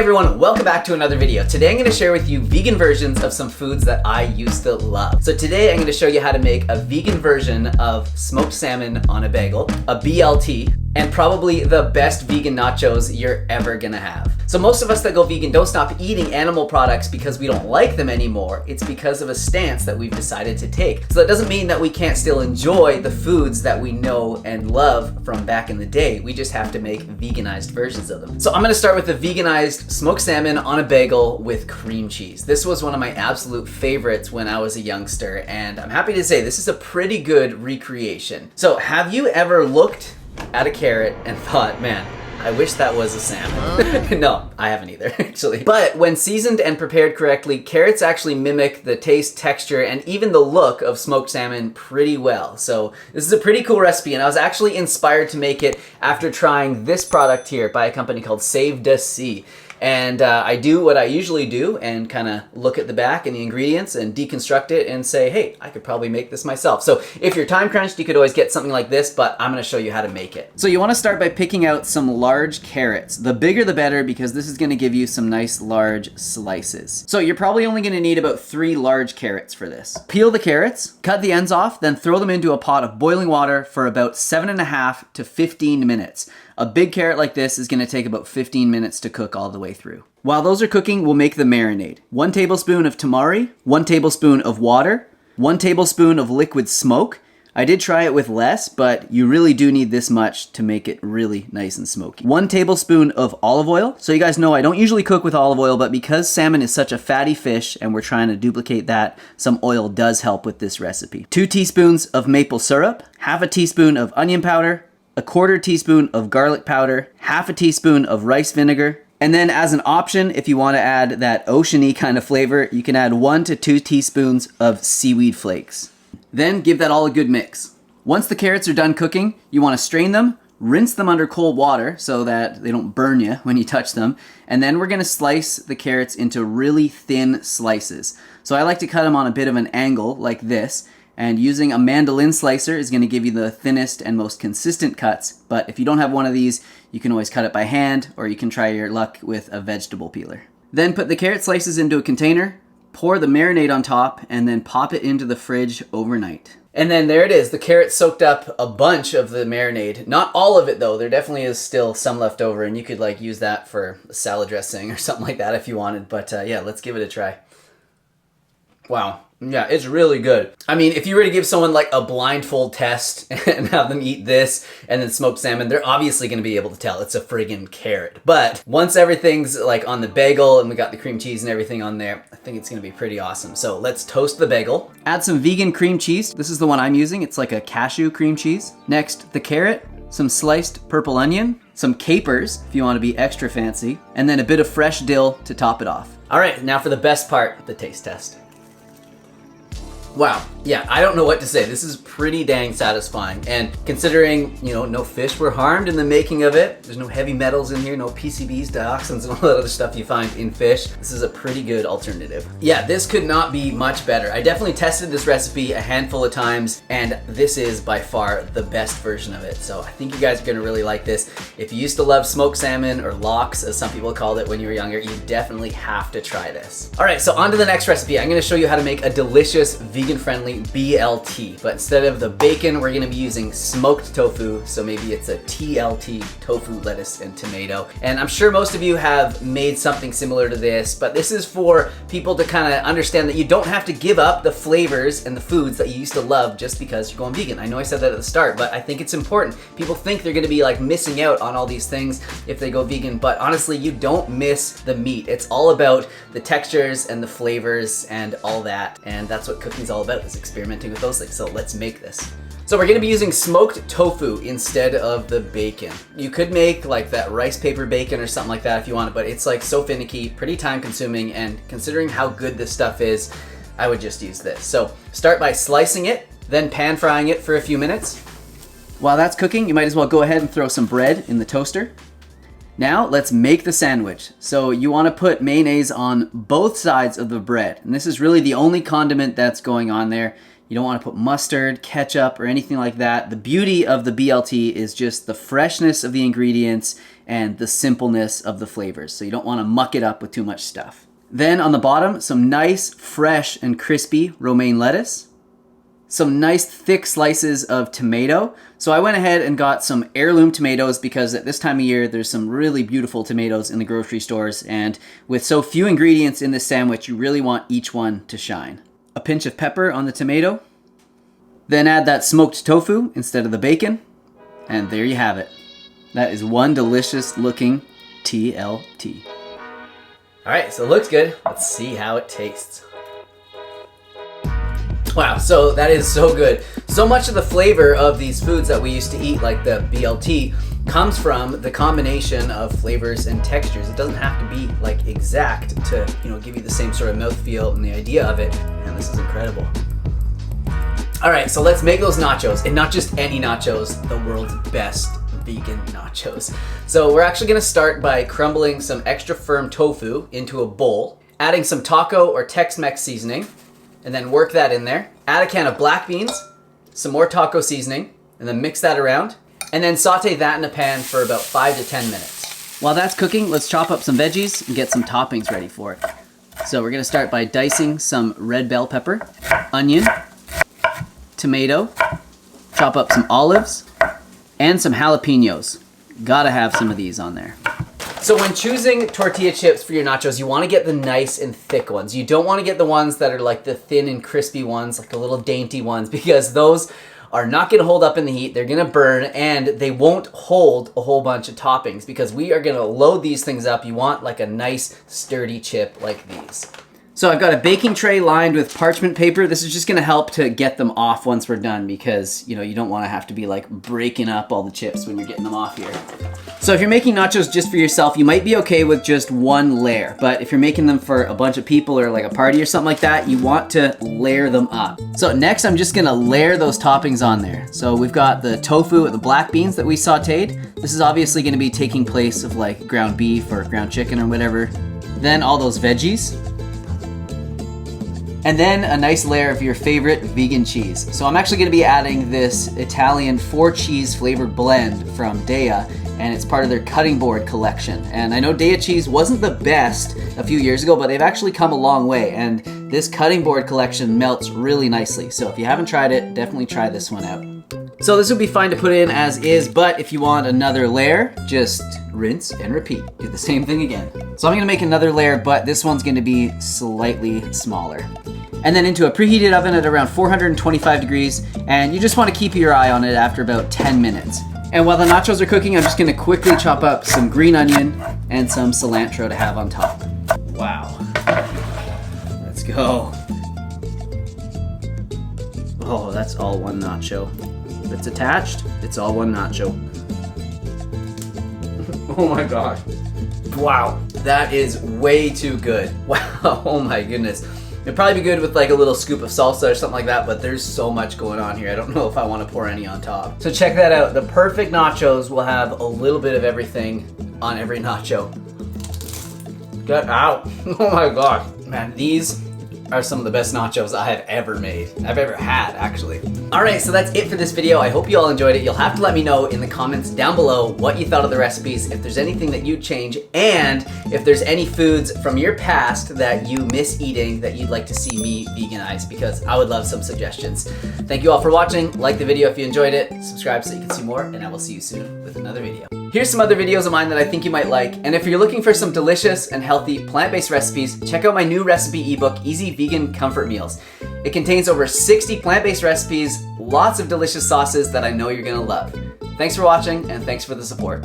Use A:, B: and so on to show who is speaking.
A: everyone, welcome back to another video. Today I'm going to share with you vegan versions of some foods that I used to love. So today I'm going to show you how to make a vegan version of smoked salmon on a bagel, a BLT, and probably the best vegan nachos you're ever gonna have. So most of us that go vegan don't stop eating animal products because we don't like them anymore. It's because of a stance that we've decided to take. So that doesn't mean that we can't still enjoy the foods that we know and love from back in the day. We just have to make veganized versions of them. So I'm gonna start with the veganized smoked salmon on a bagel with cream cheese. This was one of my absolute favorites when I was a youngster, and I'm happy to say this is a pretty good recreation. So have you ever looked at a carrot and thought, man, I wish that was a salmon? No, I haven't either, actually. But when seasoned and prepared correctly, carrots actually mimic the taste, texture, and even the look of smoked salmon pretty well. So this is a pretty cool recipe, and I was actually inspired to make it after trying this product here by a company called tbsp. And I do what I usually do and kind of look at the back and the ingredients and deconstruct it and say, hey, I could probably make this myself. So if you're time crunched, you could always get something like this, but I'm gonna show you how to make it. So you wanna start by picking out some large carrots. The bigger the better, because this is gonna give you some nice large slices. So you're probably only gonna need about 3 large carrots for this. Peel the carrots, cut the ends off, then throw them into a pot of boiling water for about 7.5 to 15 minutes. A big carrot like this is gonna take about 15 minutes to cook all the way through. While those are cooking, we'll make the marinade. 1 tablespoon of tamari, 1 tablespoon of water, 1 tablespoon of liquid smoke. I did try it with less, but you really do need this much to make it really nice and smoky. 1 tablespoon of olive oil. So you guys know I don't usually cook with olive oil, but because salmon is such a fatty fish and we're trying to duplicate that, some oil does help with this recipe. 2 teaspoons of maple syrup, half a teaspoon of onion powder, 1/4 teaspoon of garlic powder, half a teaspoon of rice vinegar, and then as an option, if you want to add that oceany kind of flavor, you can add 1 to 2 teaspoons of seaweed flakes. Then give that all a good mix. Once the carrots are done cooking, you want to strain them, rinse them under cold water so that they don't burn you when you touch them, and then we're going to slice the carrots into really thin slices. So I like to cut them on a bit of an angle like this, and using a mandolin slicer is going to give you the thinnest and most consistent cuts. But if you don't have one of these, you can always cut it by hand, or you can try your luck with a vegetable peeler. Then put the carrot slices into a container, pour the marinade on top, and then pop it into the fridge overnight. And then there it is. The carrot soaked up a bunch of the marinade. Not all of it though. There definitely is still some left over, and you could like use that for a salad dressing or something like that if you wanted. But yeah, let's give it a try. Wow. Yeah, it's really good. I mean, if you were to give someone like a blindfold test and have them eat this and then smoked salmon, they're obviously gonna be able to tell it's a friggin' carrot. But once everything's like on the bagel and we got the cream cheese and everything on there, I think it's gonna be pretty awesome. So let's toast the bagel. Add some vegan cream cheese. This is the one I'm using. It's like a cashew cream cheese. Next, the carrot, some sliced purple onion, some capers if you wanna be extra fancy, and then a bit of fresh dill to top it off. All right, now for the best part, the taste test. Wow, yeah, I don't know what to say. This is pretty dang satisfying. And considering, you know, no fish were harmed in the making of it, there's no heavy metals in here, no PCBs, dioxins, and all that other stuff you find in fish, this is a pretty good alternative. Yeah, this could not be much better. I definitely tested this recipe a handful of times, and this is by far the best version of it. So I think you guys are gonna really like this. If you used to love smoked salmon, or lox, as some people called it when you were younger, you definitely have to try this. All right, so on to the next recipe. I'm gonna show you how to make a delicious vegan-friendly BLT, but instead of the bacon, we're gonna be using smoked tofu, so maybe it's a TLT, tofu, lettuce, and tomato. And I'm sure most of you have made something similar to this, but this is for people to kind of understand that you don't have to give up the flavors and the foods that you used to love just because you're going vegan. I know I said that at the start, but I think it's important. People think they're gonna be like missing out on all these things if they go vegan, but honestly, you don't miss the meat. It's all about the textures and the flavors and all that, and that's what cooking's all about, is experimenting with those things. So let's make this. So we're gonna be using smoked tofu instead of the bacon. You could make like that rice paper bacon or something like that if you wanted, but it's like so finicky, pretty time consuming, and considering how good this stuff is, I would just use this. So start by slicing it, then pan frying it for a few minutes. While that's cooking, you might as well go ahead and throw some bread in the toaster. Now let's make the sandwich. So you want to put mayonnaise on both sides of the bread. And this is really the only condiment that's going on there. You don't want to put mustard, ketchup, or anything like that. The beauty of the BLT is just the freshness of the ingredients and the simpleness of the flavors. So you don't want to muck it up with too much stuff. Then on the bottom, some nice, fresh and crispy romaine lettuce. Some nice thick slices of tomato. So I went ahead and got some heirloom tomatoes because at this time of year, there's some really beautiful tomatoes in the grocery stores. And with so few ingredients in this sandwich, you really want each one to shine. A pinch of pepper on the tomato. Then add that smoked tofu instead of the bacon. And there you have it. That is one delicious looking TLT. All right, so it looks good. Let's see how it tastes. Wow, so that is so good. So much of the flavor of these foods that we used to eat, like the BLT, comes from the combination of flavors and textures. It doesn't have to be like exact to, give you the same sort of mouthfeel and the idea of it. And this is incredible. All right, so let's make those nachos, and not just any nachos, the world's best vegan nachos. So we're actually gonna start by crumbling some extra firm tofu into a bowl, adding some taco or Tex-Mex seasoning, and then work that in there. Add a can of black beans, some more taco seasoning, and then mix that around, and then saute that in a pan for about 5 to 10 minutes. While that's cooking, let's chop up some veggies and get some toppings ready for it. So we're gonna start by dicing some red bell pepper, onion, tomato, chop up some olives, and some jalapenos. Gotta have some of these on there. So when choosing tortilla chips for your nachos, you want to get the nice and thick ones. You don't want to get the ones that are like the thin and crispy ones, like the little dainty ones, because those are not going to hold up in the heat. They're going to burn, and they won't hold a whole bunch of toppings because we are going to load these things up. You want like a nice sturdy chip like these. So I've got a baking tray lined with parchment paper. This is just gonna help to get them off once we're done because, you don't wanna have to be like breaking up all the chips when you're getting them off here. So if you're making nachos just for yourself, you might be okay with just one layer. But if you're making them for a bunch of people or like a party or something like that, you want to layer them up. So next I'm just gonna layer those toppings on there. So we've got the tofu and the black beans that we sauteed. This is obviously gonna be taking place of like ground beef or ground chicken or whatever. Then all those veggies. And then a nice layer of your favorite vegan cheese. So I'm actually gonna be adding this Italian 4-cheese flavored blend from Dea, and it's part of their cutting board collection. And I know Dea cheese wasn't the best a few years ago, but they've actually come a long way, and this cutting board collection melts really nicely. So if you haven't tried it, definitely try this one out. So this would be fine to put in as is, but if you want another layer, just rinse and repeat. Do the same thing again. So I'm gonna make another layer, but this one's gonna be slightly smaller. And then into a preheated oven at around 425 degrees, and you just wanna keep your eye on it after about 10 minutes. And while the nachos are cooking, I'm just gonna quickly chop up some green onion and some cilantro to have on top. Wow. Let's go. Oh, that's all one nacho. If it's attached, it's all one nacho. Oh my gosh. Wow, that is way too good. Wow, oh my goodness. It'd probably be good with like a little scoop of salsa or something like that, but there's so much going on here. I don't know if I want to pour any on top. So check that out. The perfect nachos will have a little bit of everything on every nacho. Get out. Oh my gosh. Man, these are some of the best nachos I have ever made. I've ever had, actually. All right, so that's it for this video. I hope you all enjoyed it. You'll have to let me know in the comments down below what you thought of the recipes, if there's anything that you'd change, and if there's any foods from your past that you miss eating that you'd like to see me veganize, because I would love some suggestions. Thank you all for watching. Like the video if you enjoyed it. Subscribe so you can see more, and I will see you soon with another video. Here's some other videos of mine that I think you might like, and if you're looking for some delicious and healthy plant-based recipes, check out my new recipe ebook, Easy Vegan Comfort Meals. It contains over 60 plant-based recipes, lots of delicious sauces that I know you're gonna love. Thanks for watching, and thanks for the support.